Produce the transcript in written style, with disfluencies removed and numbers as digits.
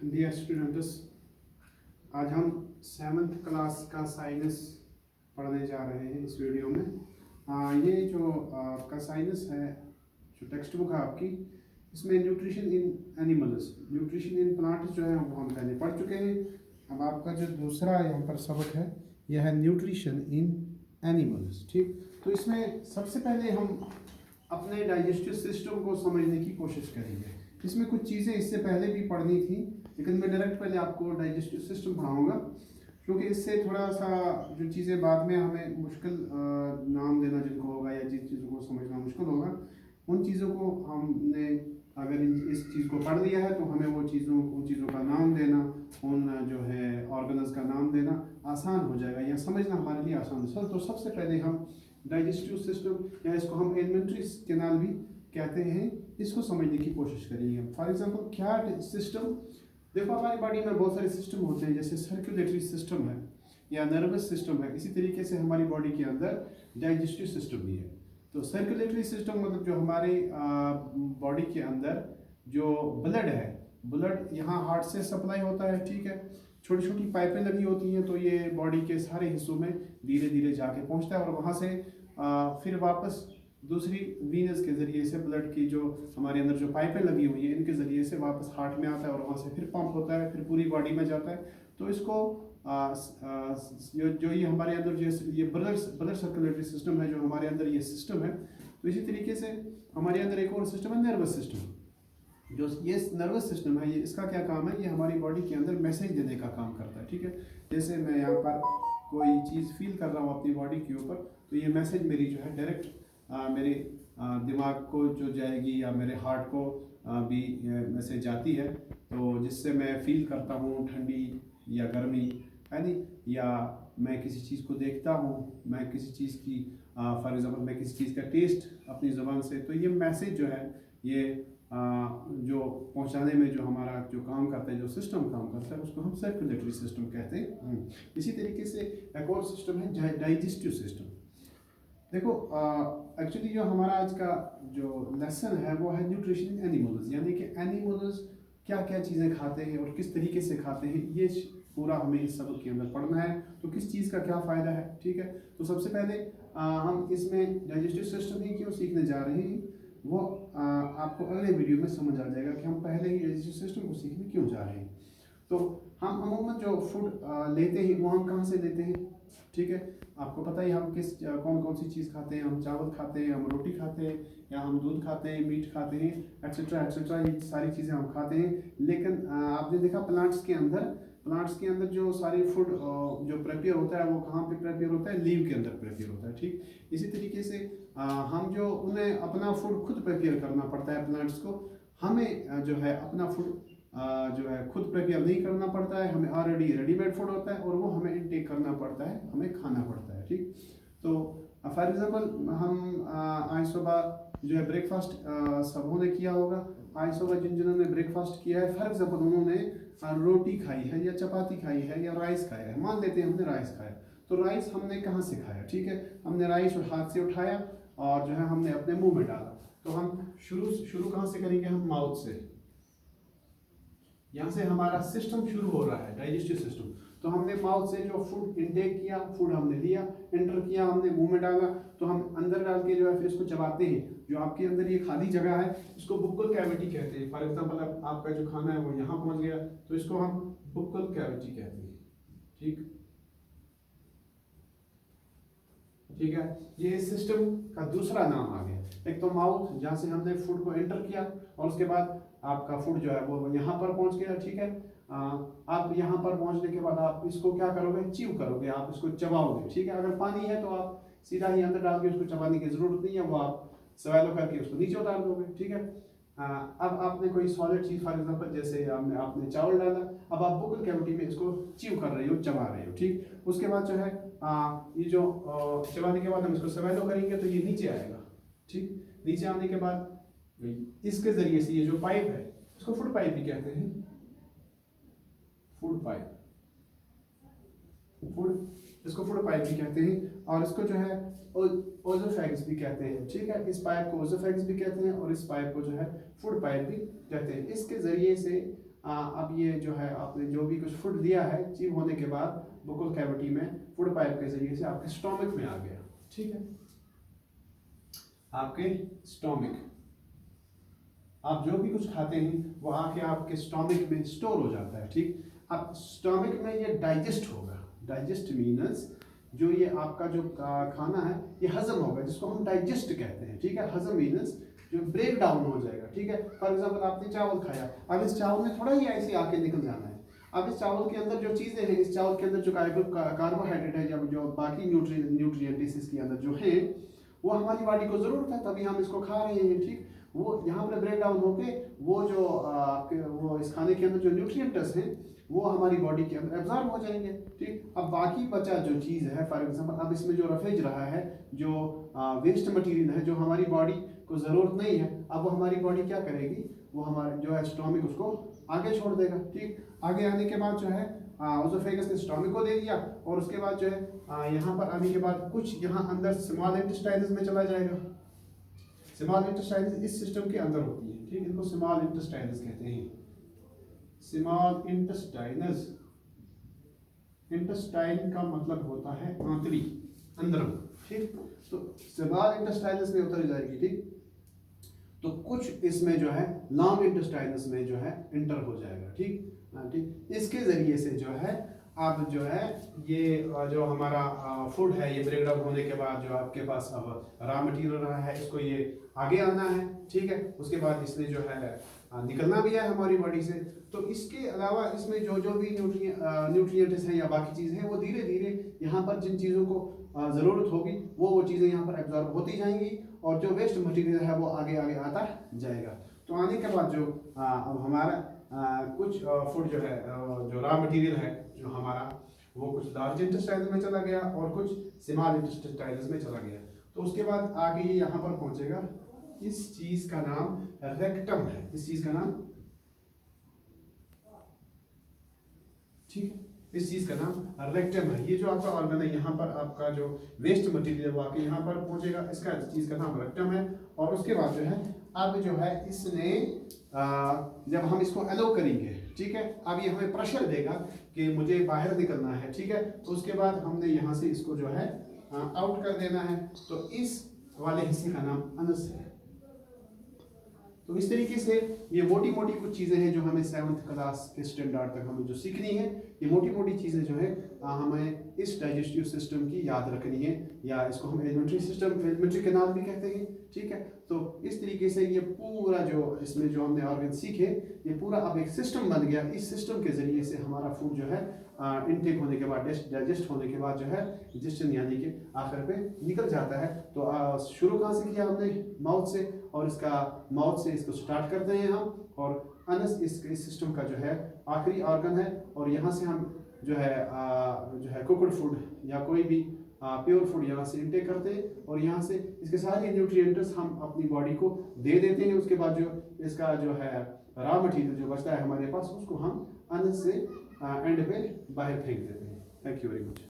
Dear students, आज हम 7th class का साइंस पढ़ने जा रहे हैं इस वीडियो में। ये जो आपका साइंस है, जो टेक्स्ट बुक है आपकी, इसमें nutrition in animals, nutrition in plants जो है वो हम पहले पढ़ चुके हैं। अब आपका जो दूसरा यहाँ पर सबक है यह है न्यूट्रिशन इन एनिमल्स। ठीक, तो इसमें सबसे पहले हम अपने डाइजेस्टिव सिस्टम को समझने की कोशिश करेंगे। इसमें कुछ चीज़ें इससे पहले भी पढ़नी थी, लेकिन मैं डायरेक्ट पहले आपको डाइजेस्टिव सिस्टम पढ़ाऊँगा, क्योंकि इससे थोड़ा सा जो चीज़ें बाद में हमें मुश्किल नाम देना जिनको होगा या जिन चीज़ों को समझना मुश्किल होगा, उन चीज़ों को हमने अगर इस चीज़ को पढ़ लिया है तो हमें उन चीज़ों का नाम देना, उन जो है ऑर्गन्स का नाम देना आसान हो जाएगा या समझना हमारे लिए आसान है। तो सबसे पहले हम डाइजेस्टिव सिस्टम या इसको हम एलिमेंट्री कैनाल भी कहते हैं, इसको समझने की कोशिश करेंगे। फॉर एग्जांपल क्या सिस्टम, देखो हमारी बॉडी में बहुत सारे सिस्टम होते हैं, जैसे सर्कुलेटरी सिस्टम है या नर्वस सिस्टम है। इसी तरीके से हमारी बॉडी के अंदर डाइजेस्टिव सिस्टम भी है। तो सर्कुलेटरी सिस्टम मतलब जो हमारी बॉडी के अंदर जो ब्लड है, ब्लड यहाँ हार्ट से सप्लाई होता है, ठीक है। छोटी छोटी पाइपें लगी होती हैं, तो ये बॉडी के सारे हिस्सों में धीरे धीरे जाके पहुँचता है और वहाँ से फिर वापस दूसरी वीनस के ज़रिए से ब्लड की जो हमारे अंदर जो पाइपें लगी हुई हैं, इनके ज़रिए से वापस हार्ट में आता है और वहाँ से फिर पंप होता है, फिर पूरी बॉडी में जाता है। तो इसको जो ये हमारे अंदर जो ये ब्लड सर्कुलेटरी सिस्टम है, जो हमारे अंदर ये सिस्टम है। तो इसी तरीके से हमारे अंदर एक और सिस्टम है नर्वस सिस्टम। जो ये नर्वस सिस्टम है, ये इसका क्या काम है, ये हमारी बॉडी के अंदर मैसेज देने का काम करता है, ठीक है। जैसे मैं यहाँ पर कोई चीज़ फील कर रहा हूँ अपनी बॉडी के ऊपर, तो ये मैसेज मेरी जो है डायरेक्ट मेरे दिमाग को जो जाएगी या मेरे हार्ट को भी मैसेज जाती है, तो जिससे मैं फील करता हूँ ठंडी या गर्मी, है नी, या मैं किसी चीज़ को देखता हूँ, मैं किसी चीज़ की फॉर एग्जांपल मैं किसी चीज़ का टेस्ट अपनी ज़ुबान से, तो ये मैसेज जो है ये जो पहुँचाने में जो हमारा जो काम करता है, जो सिस्टम काम करता है, उसको हम सर्कुलेटरी सिस्टम कहते हैं। इसी तरीके से एक और सिस्टम है डाइजेस्टिव सिस्टम। देखो एक्चुअली जो हमारा आज का जो लेसन है वो है न्यूट्रिशन एनिमल्स, यानी कि एनिमल्स क्या क्या चीज़ें खाते हैं और किस तरीके से खाते हैं, ये पूरा हमें इस सबक के अंदर पढ़ना है। तो किस चीज़ का क्या फ़ायदा है, ठीक है। तो सबसे पहले हम इसमें डाइजेस्टिव सिस्टम ही क्यों सीखने जा रहे हैं, वो आपको अगले वीडियो में समझ आ जाएगा कि हम पहले ही डाइजेस्टिव सिस्टम को सीखने क्यों जा रहे हैं। तो हम अमूमन जो फूड लेते हैं वो हम कहाँ से लेते हैं, ठीक है। आपको पता ही हम कौन कौन सी चीज़ खाते हैं, हम चावल खाते हैं, हम रोटी खाते हैं, या हम दूध खाते हैं, मीट खाते हैं, एक्सेट्रा एक्सेट्रा, ये सारी चीज़ें हम खाते हैं। लेकिन आपने देखा प्लांट्स के अंदर जो सारी फूड जो प्रिपेयर होता है वो कहाँ पे प्रिपेयर होता है, लीव के अंदर प्रिपेयर होता है, ठीक। इसी तरीके से हम जो उन्हें अपना फूड खुद प्रिपेयर करना पड़ता है प्लांट्स को, हमें जो है अपना फूड जो है खुद प्रिपेयर नहीं करना पड़ता है, हमें ऑलरेडी रेडीमेड फूड होता है और वो हमें इनटेक करना पड़ता है, हमें खाना पड़ता है, ठीक। तो फॉर एग्जांपल हम आज सुबह जो है ब्रेकफास्ट सबों ने किया होगा। आज सुबह जिन्होंने ब्रेकफास्ट किया है, फॉर एग्जांपल उन्होंने रोटी खाई है या चपाती खाई है या राइस खाया है, मान लेते हैं हमने राइस खाया, तो राइस हमने कहाँ से खाया, ठीक है। हमने राइस हाथ से उठाया और जो है हमने अपने मुँह में डाला। तो हम शुरू कहाँ से करेंगे, हम माउथ से, यहाँ से हमारा सिस्टम शुरू हो रहा है, डाइजेस्टिव सिस्टम। तो हमने माउथ से जो फूड इंटेक किया, फूड हमने लिया, एंटर किया, हमने मुंह में डाला, तो हम अंदर डाल के जो है फिर इसको चबाते हैं। जो आपके अंदर ये खाली जगह है, इसको बुक्कल कैविटी कहते हैं। फॉर एग्जांपल आपका जो खाना है वो यहाँ पहुँच गया, तो इसको हम बुक्कल कैविटी कहते हैं, ठीक ठीक है। ये सिस्टम का दूसरा नाम आ गया। एक तो माउथ, जहाँ से हमने फूड को एंटर किया, और उसके बाद आपका फूड जो है वो यहाँ पर पहुँच गया, ठीक है। आप यहाँ पर पहुँचने के बाद आप इसको क्या करोगे, च्यू करोगे, आप इसको चबाओगे, ठीक है। अगर पानी है तो आप सीधा ही अंदर डाल के उसको चबाने की जरूरत नहीं है, वो आप स्वैलो करके उसको नीचे उतार दोगे, ठीक है। अब आपने कोई सॉलिड चीज फॉर एग्जांपल जैसे आपने चावल डाला, अब आप बुक्कल कैविटी में इसको च्यू कर रहे हो, चबा रहे हो, ठीक। उसके बाद जो है ये जो चबाने के बाद हम इसको स्वैलो करेंगे तो ये नीचे आएगा, ठीक। नीचे आने के बाद इसके जरिए से ये जो पाइप है, इसको फूड पाइप भी कहते हैं, फूड पाइप, इसको फूड पाइप भी कहते हैं, और इसको जो है ओजोफेगस भी कहते हैं, ठीक है। इस पाइप को ओजोफेगस भी कहते हैं और इस पाइप को जो है फूड पाइप भी कहते हैं। इसके जरिए से अब ये जो है आपने जो भी कुछ फूड दिया है चीव होने के बाद बुकल कैविटी में फूड पाइप के जरिए से आपके स्टोमक में आ गया, ठीक है। आपके स्टोमक, आप जो भी कुछ खाते हैं वो आके आपके स्टोमक में स्टोर हो जाता है, ठीक। अब स्टोमक में ये डाइजेस्ट होगा। डाइजेस्ट मीन्स जो ये आपका जो खाना है ये हजम होगा, जिसको हम डाइजेस्ट कहते हैं, ठीक है। हजम मीन्स जो ब्रेक डाउन हो जाएगा, ठीक है। फॉर एग्जांपल आपने चावल खाया, अब इस चावल में थोड़ा ही ऐसे आके निकल जाना है। अब इस चावल के अंदर जो चीज़ें हैं, इस चावल के अंदर जो कार्बोहाइड्रेट है या जो बाकी न्यूट्रिएंट्स इसके अंदर जो है वो हमारी बॉडी को ज़रूरत है, तभी हम इसको खा रहे हैं, ठीक। वो यहाँ पर ब्रेक डाउन होके वो जो वो इस खाने के अंदर जो न्यूट्रिएंट्स हैं वो हमारी बॉडी के अंदर एब्जॉर्ब हो जाएंगे, ठीक। अब बाकी बचा जो चीज़ है, फॉर एग्जांपल अब इसमें जो रफेज रहा है, जो वेस्ट मटेरियल है जो हमारी बॉडी को ज़रूरत नहीं है, अब वो हमारी बॉडी क्या करेगी, वो हमारे जो है स्टोमक उसको आगे छोड़ देगा, ठीक। आगे आने के बाद जो है ओसोफेगस ने स्टोमक को दे दिया, और उसके बाद जो है यहाँ पर आने के बाद कुछ यहाँ अंदर स्मॉल इंटेस्टाइन्स में चला जाएगा। स्मॉल इंटेस्टाइन्स इस सिस्टम के अंदर होती है, ठीक। इनको स्मॉल इंटेस्टाइन्स कहते हैं। स्मॉल इंटेस्टाइन्स, इंटेस्टाइन का मतलब होता है आंतड़ी, अंदर, ठीक। तो स्मॉल इंटेस्टाइन्स में उतर जाएगी, ठीक। तो कुछ इसमें जो है लॉन्ग इंटेस्टाइन्स में जो है इंटर हो जाएगा, ठीक, ठीक। इसके जरिए से जो है अब जो है ये जो हमारा फूड है ये ब्रेक डाउन होने के बाद जो आपके पास अब रॉ मटेरियल रहा है, इसको ये आगे आना है, ठीक है। उसके बाद इसने जो है निकलना भी है हमारी बॉडी से। तो इसके अलावा इसमें जो जो भी न्यूट्रिएंट्स हैं या बाकी चीज़ें हैं वो धीरे धीरे यहाँ पर जिन चीज़ों को ज़रूरत होगी वो चीज़ें यहाँ पर एब्जॉर्ब होती जाएंगी, और जो वेस्ट मटेरियल है वो आगे आगे आता जाएगा। तो आने के बाद जो अब हमारा कुछ फूड जो है जो रॉ मटेरियल है जो हमारा वो कुछ लार्ज इंटेस्टाइन में चला गया और कुछ स्मॉल इंटेस्टाइन में चला गया। तो उसके बाद आगे ये यहाँ पर पहुँचेगा। इस चीज़ का नाम रेक्टम है, इस चीज़ का नाम, ठीक है, इस चीज़ का नाम रेक्टम है। ये जो आपका ऑर्गन है यहाँ पर आपका जो वेस्ट मटेरियल वो आके यहाँ पर पहुँचेगा, इसका चीज़ का नाम रेक्टम है। और उसके बाद जो है अब जो है इसने जब हम इसको अलो करेंगे, ठीक है, अब ये हमें प्रेशर देगा कि मुझे बाहर निकलना है, ठीक है। तो उसके बाद हमने यहाँ से इसको जो है आउट कर देना है। तो इस वाले हिस्से का नाम अनस है। तो इस तरीके से ये मोटी मोटी कुछ चीज़ें हैं जो हमें 7th क्लास के स्टैंडर्ड तक हमें जो सीखनी है, ये मोटी मोटी चीज़ें जो है हमें इस डाइजेस्टिव सिस्टम की याद रखनी है, या इसको हम एलिमेंट्री सिस्टम, एलिमेंट्री कैनाल भी कहते हैं, ठीक है। तो इस तरीके से ये पूरा जो इसमें जो हमने ऑर्गन सीखे ये पूरा अब एक सिस्टम बन गया। इस सिस्टम के ज़रिए से हमारा फूड जो है इनटेक होने के बाद, डाइजेस्ट होने के बाद जो है डाइजेशन यानी कि आखिर पे निकल जाता है। तो शुरू कहाँ से किया हमने, माउथ से, और इसका माउथ से इसको स्टार्ट करते हैं हम, और अनस इस सिस्टम का जो है आखिरी ऑर्गन है। और यहाँ से हम जो है कुकड फूड या कोई भी प्योर फूड यहाँ से इनटेक करते हैं, और यहाँ से इसके सारे न्यूट्रिएंट्स हम अपनी बॉडी को दे देते हैं। उसके बाद जो इसका जो है रॉ मटेरियल जो बचता है हमारे पास, उसको हम अनस से एंड पे बाहर फेंक देते हैं। Thank you very much.